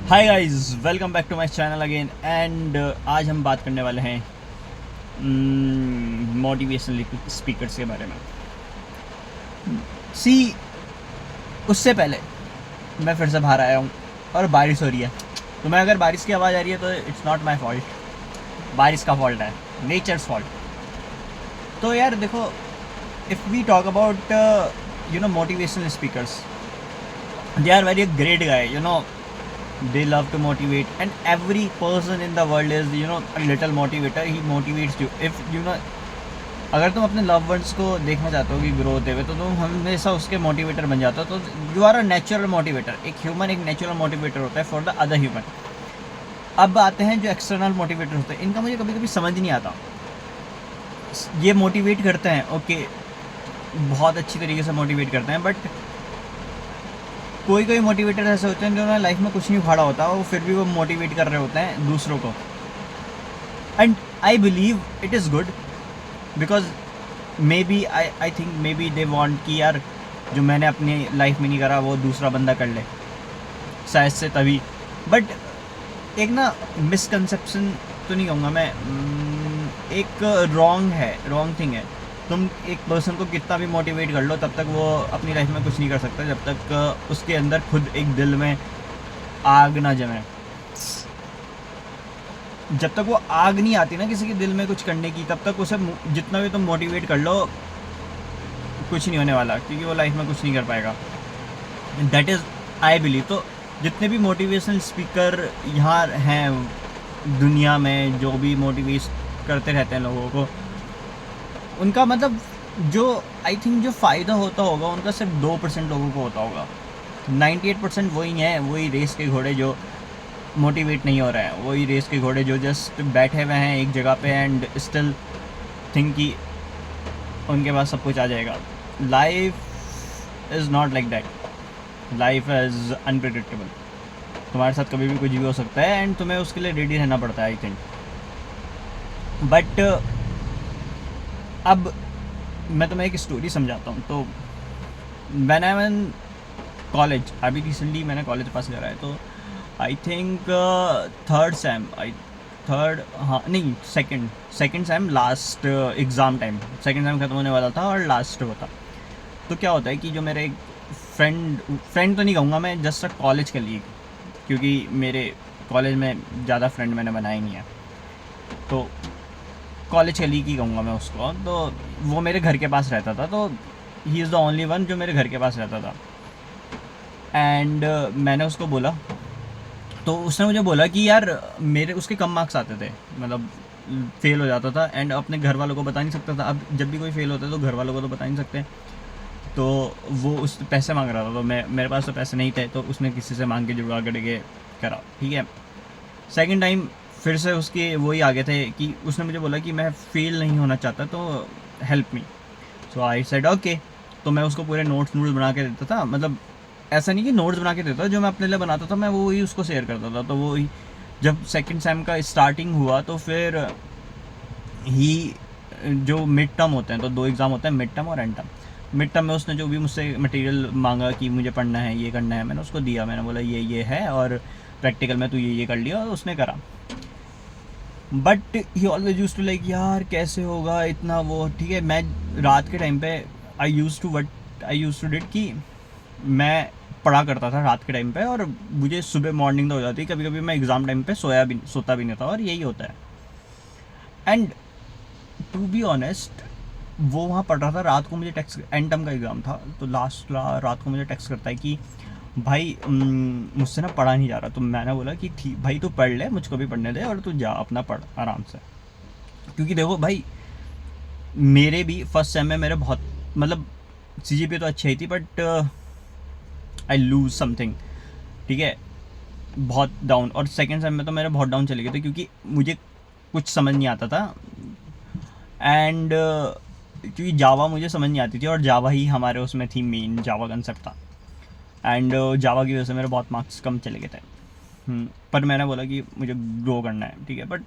Hi guys, welcome back to my channel again and आज हम बात करने वाले हैं मोटिवेशनल स्पीकर्स के बारे में। सी उससे पहले मैं फिर से बाहर आया हूँ और बारिश हो रही है, तो मैं अगर बारिश की आवाज़ आ रही है तो इट्स नॉट माय फॉल्ट, बारिश का फॉल्ट है, नेचर्स फॉल्ट। तो यार देखो, if we talk about motivational speakers, they are very great guy, they love to motivate, and every person in the world is a little motivator. He motivates you. If अगर तुम अपने love once को देखना चाहते हो कि grow होते हुए, तो तुम हमेशा उसके मोटिवेटर बन जाते हो। तो you are a natural motivator. एक ह्यूमन एक नेचुरल मोटिवेटर होता है फॉर द अदर ह्यूमन। अब आते हैं जो एक्सटर्नल मोटिवेटर होते हैं, इनका मुझे कभी कभी समझ नहीं आता। ये मोटिवेट करते हैं, ओके, बहुत अच्छी तरीके से मोटिवेट करते हैं, बट कोई कोई मोटिवेटर ऐसे होते हैं जो लाइफ में कुछ नहीं उखाड़ा होता, वो फिर भी वो मोटिवेट कर रहे होते हैं दूसरों को। And I believe it is good, because maybe I think maybe they want कि यार जो मैंने अपनी लाइफ में नहीं करा वो दूसरा बंदा कर ले, शायद से तभी। बट एक ना मिसकंसेप्शन तो नहीं कहूँगा मैं, एक रॉन्ग थिंग है। तुम एक पर्सन को कितना भी मोटिवेट कर लो, तब तक वो अपनी लाइफ में कुछ नहीं कर सकता जब तक उसके अंदर खुद एक दिल में आग ना जमे। जब तक वो आग नहीं आती ना किसी के दिल में कुछ करने की, तब तक उसे जितना भी तुम मोटिवेट कर लो कुछ नहीं होने वाला, क्योंकि वो लाइफ में कुछ नहीं कर पाएगा। That is I believe. तो जितने भी मोटिवेशनल स्पीकर यहाँ हैं दुनिया में, जो भी मोटिवेट करते रहते हैं लोगों को, उनका मतलब जो आई थिंक जो फ़ायदा होता होगा उनका सिर्फ 2% लोगों को होता होगा। 98% वही हैं, वही रेस के घोड़े जो मोटिवेट नहीं हो रहे हैं, वही रेस के घोड़े जो जस्ट बैठे हुए हैं एक जगह पे एंड स्टिल थिंक कि उनके पास सब कुछ आ जाएगा। Life is not like that. Life is unpredictable. तुम्हारे साथ कभी भी कुछ भी हो सकता है एंड तुम्हें उसके लिए रेडी रहना पड़ता है, आई थिंक। बट अब मैं तुम्हें एक स्टोरी समझाता हूँ। तो व्हेन आई वन कॉलेज, अभी रिसेंटली मैंने कॉलेज पास करा है, तो I think second same last exam time, second same ख़त्म होने वाला था और लास्ट होता। तो क्या होता है कि जो मेरे एक फ्रेंड तो नहीं कहूँगा मैं, जस्ट अ कॉलेज के लिए, क्योंकि मेरे कॉलेज में ज़्यादा फ्रेंड मैंने बनाए नहीं है, तो कॉलेज कलीग ही कहूँगा मैं उसको। तो वो मेरे घर के पास रहता था, तो he is the only one जो मेरे घर के पास रहता था। एंड मैंने उसको बोला, तो उसने मुझे बोला कि यार मेरे उसके कम मार्क्स आते थे, मतलब फेल हो जाता था एंड अपने घर वालों को बता नहीं सकता था। अब जब भी कोई फेल होता है तो घर वालों को तो बता नहीं सकते, तो वो उस पैसे मांग रहा था। तो मेरे पास तो पैसे नहीं थे, तो उसने किसी से मांग के जुड़वा करके करा, ठीक है। सेकेंड टाइम फिर से उसके वही आगे थे कि उसने मुझे बोला कि मैं फेल नहीं होना चाहता, तो help me. So I said okay. तो मैं उसको पूरे नोट्स बना के देता था, मतलब ऐसा नहीं कि नोट्स बना के देता, जो मैं अपने लिए बनाता था मैं वो ही उसको शेयर करता था। तो वो ही जब सेकंड सेम का स्टार्टिंग हुआ, तो फिर ही जो मिड टर्म होते हैं, तो 2 एग्ज़ाम होते हैं, मिड टर्म और एंड टर्म। मिड टर्म में उसने जो भी मुझसे मटेरियल मांगा कि मुझे पढ़ना है, ये करना है, मैंने उसको दिया। मैंने बोला ये है और प्रैक्टिकल में तू ये कर लिया, और उसने करा। But he always use to like, यार कैसे होगा इतना वो, ठीक है। मैं रात के टाइम पे आई यूज टू डिड कि मैं पढ़ा करता था रात के टाइम पे, और मुझे सुबह मॉर्निंग तो हो जाती, कभी कभी मैं एग्ज़ाम टाइम पे सोता भी नहीं था, और यही होता है। एंड टू बी ऑनेस्ट, वो वहाँ पढ़ रहा था, रात को मुझे टेक्स्ट, एंड टर्म का एग्ज़ाम था, तो रात को मुझे टेक्स्ट करता है कि भाई मुझसे ना पढ़ा नहीं जा रहा। तो मैंने बोला कि ठीक भाई, तू पढ़ ले, मुझको भी पढ़ने दे, और तू जा अपना पढ़ आराम से। क्योंकि देखो भाई, मेरे भी फर्स्ट सेम में मेरे बहुत, मतलब CGPA तो अच्छी ही थी, बट आई लूज समथिंग, ठीक है, बहुत डाउन। और सेकेंड सेम में तो मेरे बहुत डाउन चले गए थे, क्योंकि मुझे कुछ समझ नहीं आता था। एंड क्योंकि जावा मुझे समझ नहीं आती थी, और जावा ही हमारे उसमें थी, मेन जावा कंसेप्ट था। एंड जावा की वजह से मेरे बहुत मार्क्स कम चले गए थे। पर मैंने बोला कि मुझे ग्रो करना है, ठीक है। बट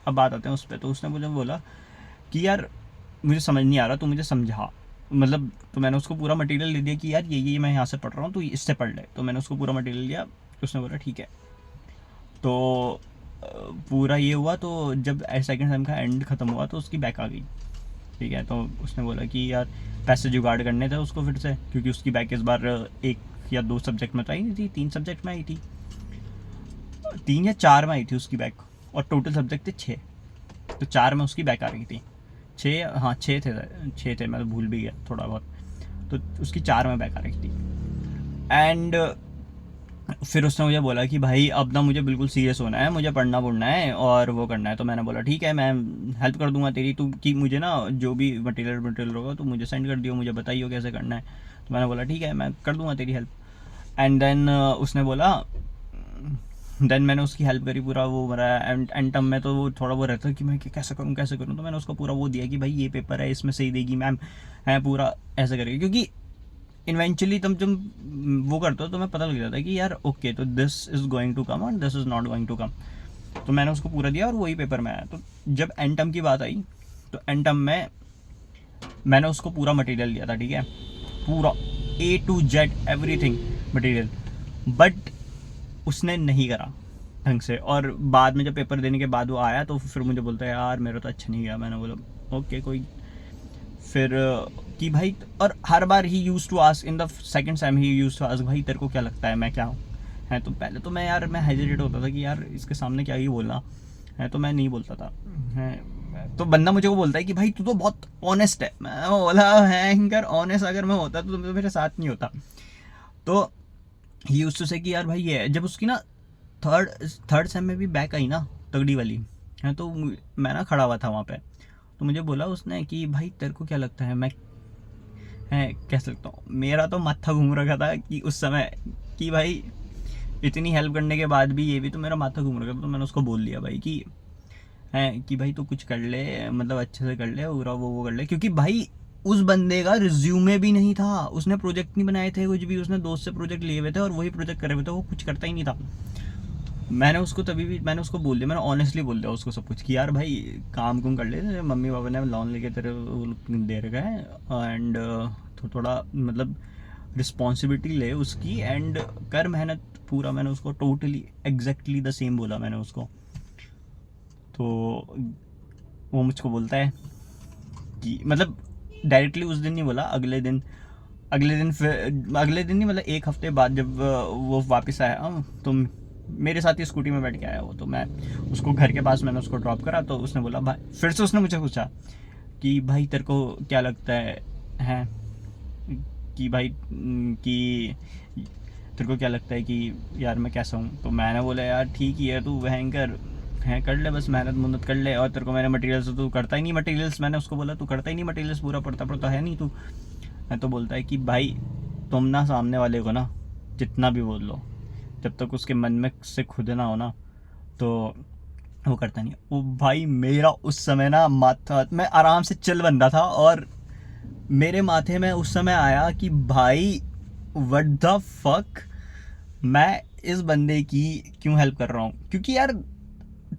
अब बात आते हैं उस पर। तो उसने मुझे बोला कि यार मुझे समझ नहीं आ रहा, तू मुझे समझा, मतलब। तो मैंने उसको पूरा मटेरियल दे दिया कि यार ये मैं यहाँ से पढ़ रहा हूँ, तो इससे पढ़ ले। तो मैंने उसको पूरा मटेरियल दिया। उसने बोला ठीक है। तो पूरा ये हुआ, तो जब सेकंड सेम का एंड ख़त्म हुआ तो उसकी बैक आ गई। ठीक है, तो उसने बोला कि यार पैसे जुगाड़ करने थे उसको फिर से, क्योंकि उसकी बैक इस बार एक या दो सब्जेक्ट में तो आई नहीं थी, 3 सब्जेक्ट में आई थी, 3 या 4 में आई थी उसकी बैक, और टोटल सब्जेक्ट थे 6, तो 4 में उसकी बैक आ रही थी। 6, हाँ 6 थे, 6 थे, मैं तो भूल भी गया थोड़ा बहुत। तो उसकी 4 में बैक आ रही थी। एंड फिर उसने मुझे बोला कि भाई अब ना मुझे बिल्कुल सीरियस होना है, मुझे पढ़ना पढ़ना है और वो करना है। तो मैंने बोला ठीक है, मैं हेल्प कर दूंगा तेरी, तू कि मुझे ना जो भी मटेरियल होगा तो मुझे सेंड कर दियो, मुझे बताइयो कैसे करना है। तो मैंने बोला ठीक है, मैं कर दूंगा तेरी हेल्प। एंड देन उसने बोला, देन मैंने उसकी हेल्प करी पूरा, वो मेरा एंड टर्म में तो वो थोड़ा वो रहता है कि मैं कैसे करूँ कैसे करूँ, तो मैंने उसको पूरा वो दिया कि भाई ये पेपर है, इसमें सही देगी मैम, है पूरा ऐसे करेगी, क्योंकि इन्वेंचुअली तुम जब वो करते हो तो मैं पता लग जाता है कि यार ओके, तो this is going to come और this is not going to come. तो मैंने उसको पूरा दिया और वही पेपर में आया। तो जब एंड टर्म की बात आई, तो एंड टर्म में मैंने उसको पूरा मटेरियल दिया था, ठीक है, पूरा A to Z everything material, but उसने नहीं करा ढंग से। और बाद में जब पेपर देने के बाद वो आया तो फिर मुझे बोलता है यार मेरा तो अच्छा नहीं गया। मैंने बोला ओके कोई, फिर कि भाई, और हर बार ही used to ask in the second same, ही यूज टू आस्क भाई तेरे को क्या लगता है मैं क्या हूँ, है। तो पहले तो मैं यार मैं हेजिटेट होता था कि यार इसके सामने क्या ही बोलना है, तो मैं नहीं बोलता था, है। तो बंदा मुझे वो बोलता है कि भाई तू तो बहुत ऑनेस्ट है। मैं बोला है एंकर, ऑनेस्ट अगर मैं होता तो मेरे साथ नहीं होता। तो ही यूज टू से कि यार भाई ये है। जब उसकी ना थर्ड थर्ड सेम में भी बैक आई ना तगड़ी वाली, है, तो मैं ना खड़ा हुआ था वहाँ पे, तो मुझे बोला उसने कि भाई तेरे को क्या लगता है मैं, है, कह सकता हूँ मेरा तो माथा घूम रखा था कि उस समय कि भाई इतनी हेल्प करने के बाद भी ये भी तो मेरा माथा घूम रखा था। तो मैंने उसको बोल दिया भाई कि है कि भाई तू कुछ कर ले, मतलब अच्छे से कर ले पूरा वो कर ले, क्योंकि भाई उस बंदे का रिज्यूमे भी नहीं था, उसने प्रोजेक्ट नहीं बनाए थे कुछ भी, उसने दोस्त से प्रोजेक्ट लिए हुए थे और वही प्रोजेक्ट करे हुए थे, वो कुछ करता ही नहीं था। मैंने उसको तभी भी मैंने उसको बोल दिया, मैंने ऑनेस्टली बोल दिया उसको सब कुछ कि यार भाई काम कुम कर ले, तेरे मम्मी पापा ने लोन लेके तेरे दे रखा है, एंड तो थोड़ा मतलब रिस्पॉन्सिबिलिटी ले उसकी, एंड कर मेहनत पूरा। मैंने उसको टोटली एग्जैक्टली द सेम बोला मैंने उसको। तो वो मुझको बोलता है कि मतलब डायरेक्टली उस दिन नहीं बोला, अगले दिन नहीं, मतलब एक हफ्ते बाद जब वो वापस आया, तो मेरे साथ ही स्कूटी में बैठ के आया वो, तो मैं उसको घर के पास मैंने उसको ड्रॉप करा। तो उसने बोला भाई, फिर से उसने मुझे पूछा कि भाई तेरे को क्या लगता है कि भाई कि तेरे को क्या लगता है कि यार मैं कैसा हूँ। तो मैंने बोला यार ठीक ही है, तू भयंकर है, कर ले बस मेहनत कर ले, और तेरे को मैंने मटेरियल्स तू करता ही नहीं मटेरियल्स, मैंने उसको बोला तू करता ही नहीं मटेरियल्स, पूरा पढ़ता है नहीं तू, है। तो बोलता है कि भाई तुम ना सामने वाले को ना जितना भी बोल लो, जब तक उसके मन में से खुद ना हो ना, तो वो करता नहीं। वो भाई मेरा उस समय ना माथा, मैं आराम से चिल बंदा था, और मेरे माथे में उस समय आया कि भाई व्हाट द फक, मैं इस बंदे की क्यों हेल्प कर रहा हूँ। क्योंकि यार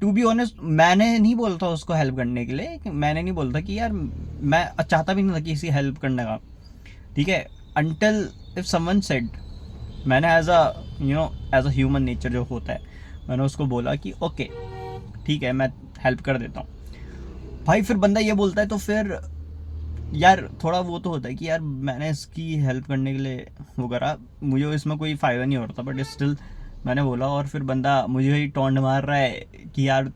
टू बी ऑनेस्ट मैंने नहीं बोलता उसको हेल्प करने के लिए, मैंने नहीं बोलता कि यार मैं चाहता भी नहीं था किसी हेल्प करने का, ठीक है, अनटिल इफ समवन सेड, मैंने as a as a human nature जो होता है, मैंने उसको बोला कि ओके ठीक है मैं हेल्प कर देता हूँ। भाई फिर बंदा ये बोलता है तो फिर यार थोड़ा वो तो होता है कि यार मैंने इसकी हेल्प करने के लिए वो करा, मुझे इसमें कोई फ़ायदा नहीं हो रहा था, बट स्टिल मैंने बोला, और फिर बंदा मुझे ही टोंट मार रहा है कि यार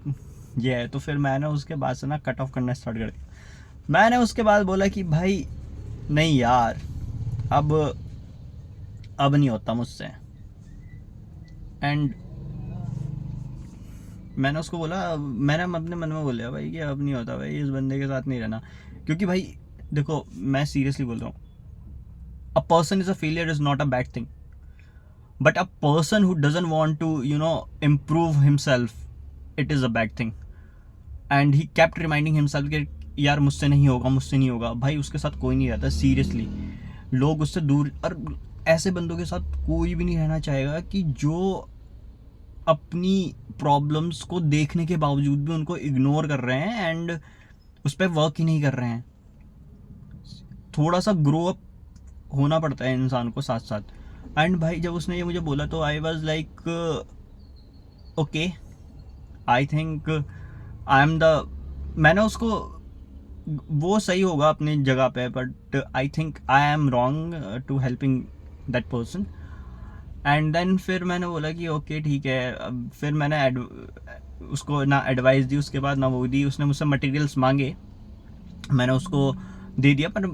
ये है। तो फिर मैंने उसके बाद से ना कट ऑफ करना स्टार्ट कर दिया। मैंने उसके बाद बोला कि भाई नहीं यार, अब अब नहीं होता मुझसे। एंड मैंने उसको बोला, मैंने अपने मन में बोला भाई कि अब नहीं होता भाई, इस बंदे के साथ नहीं रहना। क्योंकि भाई देखो मैं सीरियसली बोल रहा हूँ, a person is a failure is not a bad thing, but a person who doesn't want to improve himself, it is a bad thing. And he kept reminding himself कि यार मुझसे नहीं होगा, मुझसे नहीं होगा। भाई उसके साथ कोई नहीं रहता सीरियसली, लोग उससे दूर, और ऐसे बंदों के साथ कोई भी नहीं रहना चाहेगा कि जो अपनी प्रॉब्लम्स को देखने के बावजूद भी उनको इग्नोर कर रहे हैं एंड उस पर वर्क ही नहीं कर रहे हैं। थोड़ा सा ग्रो अप होना पड़ता है इंसान को साथ साथ। एंड भाई जब उसने ये मुझे बोला तो I was like okay, I think I am the, मैंने उसको, वो सही होगा अपनी जगह पे, but I think I am wrong to helping that person. And then फिर मैंने बोला कि ओके ठीक है। अब फिर मैंने उसको ना एडवाइस दी, उसके बाद ना वो दी। उसने मुझसे मटेरियल्स मांगे, मैंने उसको दे दिया, पर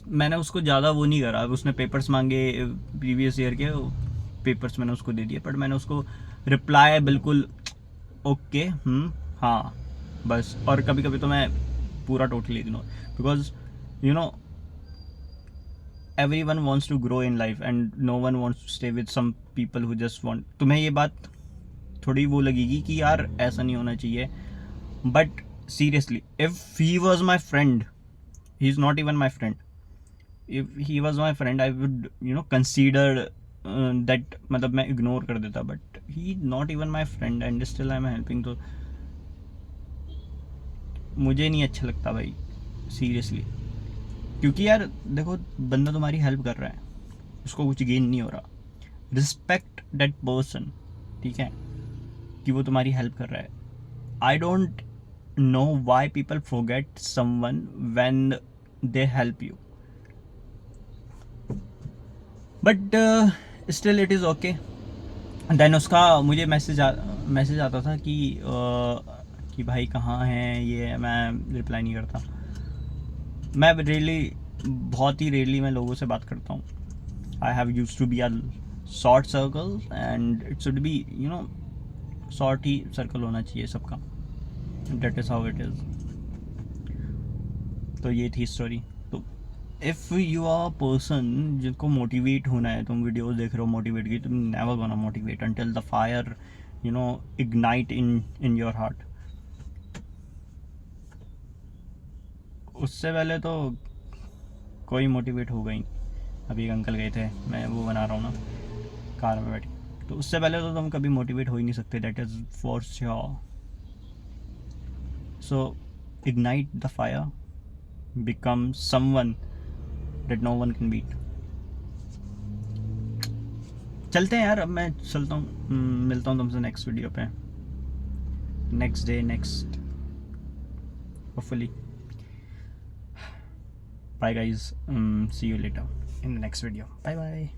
मैंने उसको ज़्यादा वो नहीं करा। उसने पेपर्स मांगे प्रीवियस ईयर के, पेपर्स मैंने उसको दे दिए, बट मैंने उसको रिप्लाई बिल्कुल ओके, हाँ, बस। और कभी कभी तो मैं पूरा totally ignore, because you know everyone wants to grow in life and no one wants to stay with some people who just want। तुम्हें ये बात थोड़ी वो लगेगी कि यार ऐसा नहीं होना चाहिए, but seriously if he was my friend, he is not even my friend, if he was my friend I would consider that, मतलब मैं इग्नोर कर देता, but he not even my friend and still I am helping. तो मुझे नहीं अच्छा लगता भाई, सीरियसली। क्योंकि यार देखो, बंदा तुम्हारी हेल्प कर रहा है, उसको कुछ गेन नहीं हो रहा, रिस्पेक्ट दैट पर्सन, ठीक है, कि वो तुम्हारी हेल्प कर रहा है। I don't know why people forget someone when they help you, but still it is okay. Then उसका मुझे मैसेज आता था कि भाई कहाँ हैं ये, मैं रिप्लाई नहीं करता। मैं रियली, बहुत ही रेयरली मैं लोगों से बात करता हूँ। I have used to be a short circle and it should be short ही सर्कल होना चाहिए सबका, that is how it is. तो ये थी स्टोरी। तो इफ़ यू आर पर्सन जिनको मोटिवेट होना है, तुम वीडियोस देख रहे हो मोटिवेट की, तुम never gonna motivate until the fire ignite in your heart. उससे पहले तो कोई मोटिवेट होगा ही नहीं। अभी एक अंकल गए थे, मैं वो बना रहा हूँ ना कार में बैठ के, तो उससे पहले तो तुम कभी मोटिवेट हो ही नहीं सकते, that is for sure. So ignite the fire, become someone that no one can beat. चलते हैं यार, अब मैं चलता हूँ, मिलता हूँ तुमसे नेक्स्ट वीडियो पे, next day, next, hopefully. Bye guys, see you later in the next video. Bye bye.